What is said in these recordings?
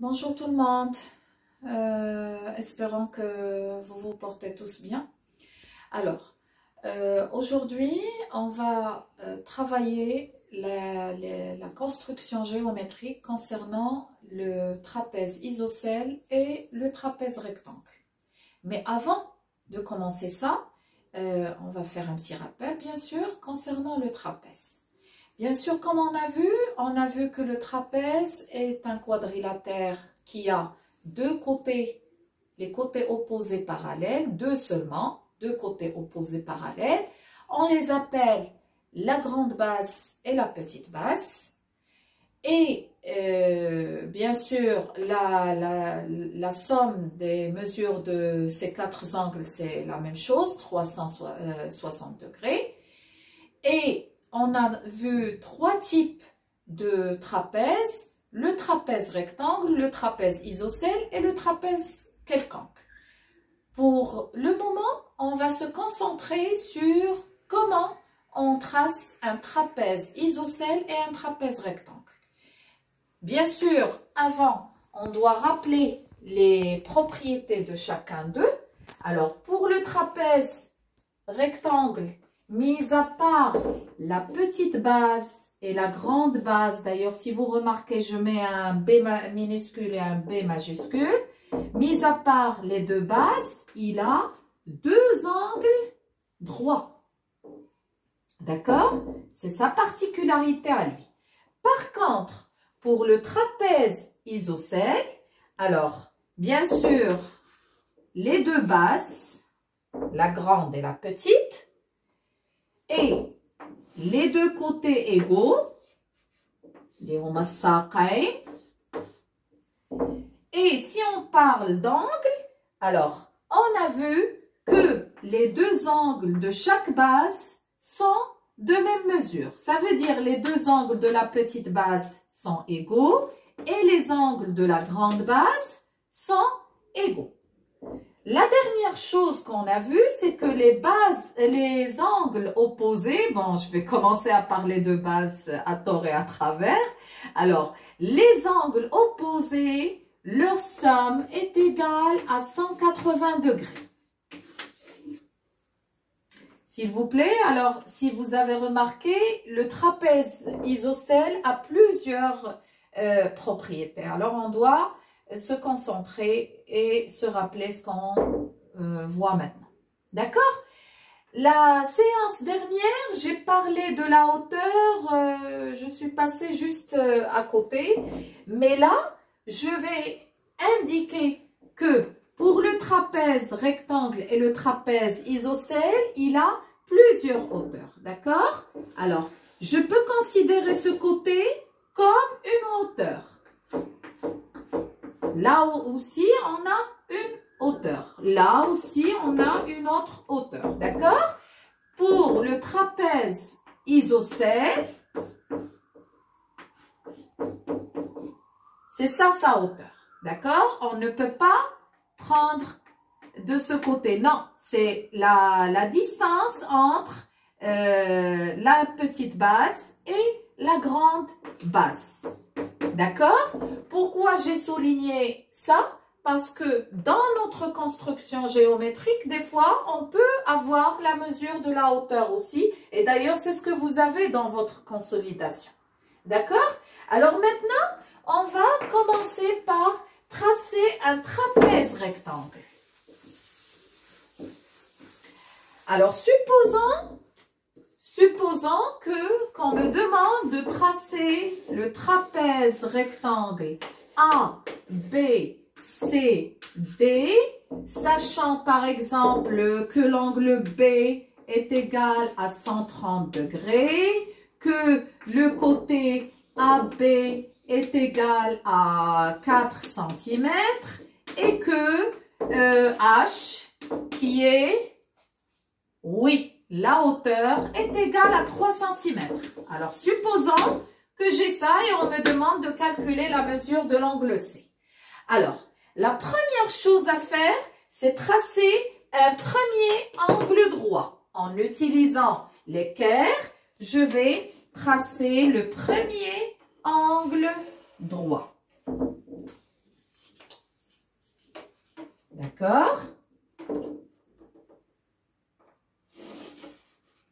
Bonjour tout le monde, espérons que vous vous portez tous bien. Alors, aujourd'hui, on va travailler la construction géométrique concernant le trapèze isocèle et le trapèze rectangle. Mais avant de commencer ça, on va faire un petit rappel, bien sûr, concernant le trapèze. Bien sûr, comme on a vu que le trapèze est un quadrilatère qui a deux côtés, les côtés opposés parallèles, deux seulement, deux côtés opposés parallèles. On les appelle la grande base et la petite base. Et bien sûr, la somme des mesures de ces quatre angles, c'est la même chose, 360 degrés. Et on a vu trois types de trapèzes, le trapèze rectangle, le trapèze isocèle et le trapèze quelconque. Pour le moment, on va se concentrer sur comment on trace un trapèze isocèle et un trapèze rectangle. Bien sûr, avant, on doit rappeler les propriétés de chacun d'eux. Alors, pour le trapèze rectangle, mis à part la petite base et la grande base, d'ailleurs, si vous remarquez, je mets un B minuscule et un B majuscule. Mis à part les deux bases, il a deux angles droits. D'accord? C'est sa particularité à lui. Par contre, pour le trapèze isocèle, alors, bien sûr, les deux bases, la grande et la petite, et les deux côtés égaux, et si on parle d'angle, alors on a vu que les deux angles de chaque base sont de même mesure. Ça veut dire les deux angles de la petite base sont égaux et les angles de la grande base sont égaux. La dernière chose qu'on a vue, c'est que les angles opposés, bon, je vais commencer à parler de bases à tort et à travers. Alors, les angles opposés, leur somme est égale à 180 degrés. S'il vous plaît, alors, si vous avez remarqué, le trapèze isocèle a plusieurs propriétés. Alors, on doit se concentrer et se rappeler ce qu'on voit maintenant. D'accord? La séance dernière, j'ai parlé de la hauteur, je suis passée juste à côté, mais là, je vais indiquer que pour le trapèze rectangle et le trapèze isocèle, il a plusieurs hauteurs. D'accord? Alors, je peux considérer ce côté comme une hauteur. Là aussi, on a une hauteur. Là aussi, on a une autre hauteur. D'accord? Pour le trapèze isocèle, c'est ça sa hauteur. D'accord? On ne peut pas prendre de ce côté. Non, c'est la distance entre la petite base et la grande base. D'accord? Pourquoi j'ai souligné ça? Parce que dans notre construction géométrique, des fois, on peut avoir la mesure de la hauteur aussi. Et d'ailleurs, c'est ce que vous avez dans votre consolidation. D'accord? Alors maintenant, on va commencer par tracer un trapèze rectangle. Alors, supposons qu'on me demande de tracer le trapèze rectangle A, B, C, D, sachant par exemple que l'angle B est égal à 130 degrés, que le côté AB est égal à 4 cm et que H, qui est, oui, la hauteur est égale à 3 cm. Alors, supposons que j'ai ça et on me demande de calculer la mesure de l'angle C. Alors, la première chose à faire, c'est tracer un premier angle droit. En utilisant l'équerre, je vais tracer le premier angle droit. D'accord?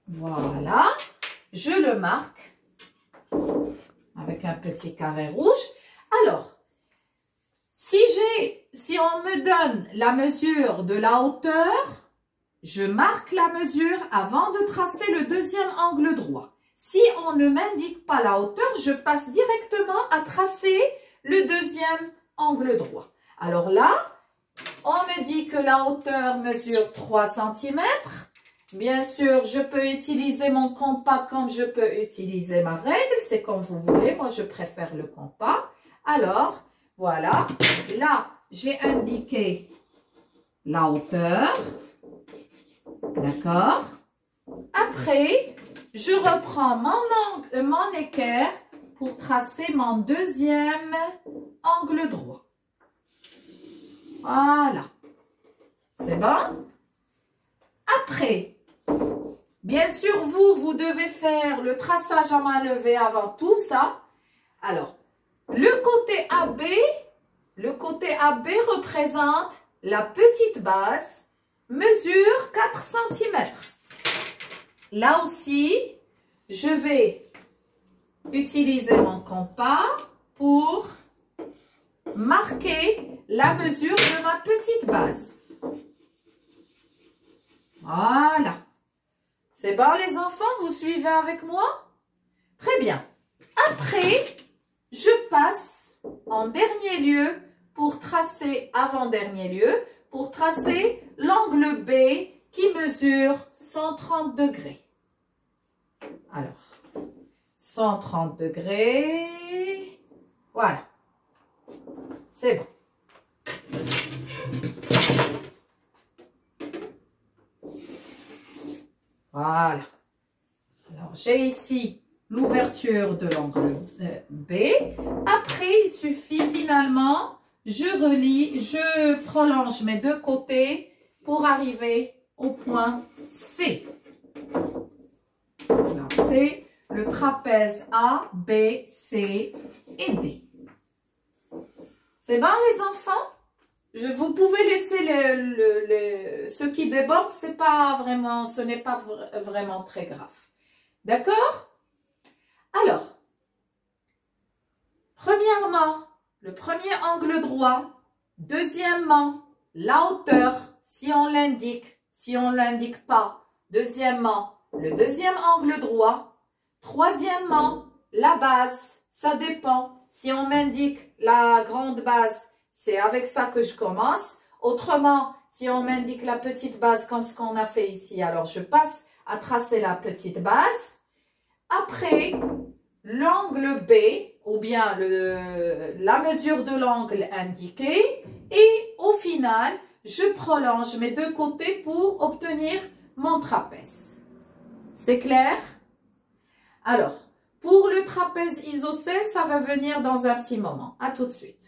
Voilà. Je le marque avec un petit carré rouge. Alors, si on me donne la mesure de la hauteur, je marque la mesure avant de tracer le deuxième angle droit. Si on ne m'indique pas la hauteur, je passe directement à tracer le deuxième angle droit. Alors là, on me dit que la hauteur mesure 3 cm. Bien sûr, je peux utiliser mon compas comme je peux utiliser ma règle. C'est comme vous voulez. Moi, je préfère le compas. Alors, voilà. Là, j'ai indiqué la hauteur. D'accord? Après, je reprends mon équerre pour tracer mon deuxième angle droit. Voilà. C'est bon? Après, bien sûr, vous devez faire le traçage à main levée avant tout ça. Alors, le côté AB représente la petite base, mesure 4 cm. Là aussi, je vais utiliser mon compas pour marquer la mesure de ma petite base. Voilà. C'est bon les enfants, vous suivez avec moi? Très bien. Après, je passe en dernier lieu pour tracer, avant-dernier lieu, pour tracer l'angle B qui mesure 130 degrés. Alors, 130 degrés. Voilà. C'est bon. Voilà. Alors, j'ai ici l'ouverture de l'angle B. Après, il suffit finalement, je prolonge mes deux côtés pour arriver au point C. Alors, c'est le trapèze A, B, C et D. C'est bon les enfants? Vous pouvez laisser ce qui déborde, ce n'est pas vraiment très grave. D'accord? Alors, premièrement, le premier angle droit. Deuxièmement, la hauteur, si on l'indique, si on ne l'indique pas. Deuxièmement, le deuxième angle droit. Troisièmement, la base, ça dépend. Si on m'indique la grande base, c'est avec ça que je commence. Autrement, si on m'indique la petite base comme ce qu'on a fait ici, alors je passe à tracer la petite base. Après, l'angle B, ou bien la mesure de l'angle indiqué. Et au final, je prolonge mes deux côtés pour obtenir mon trapèze. C'est clair? Alors, pour le trapèze isocèle, ça va venir dans un petit moment. À tout de suite.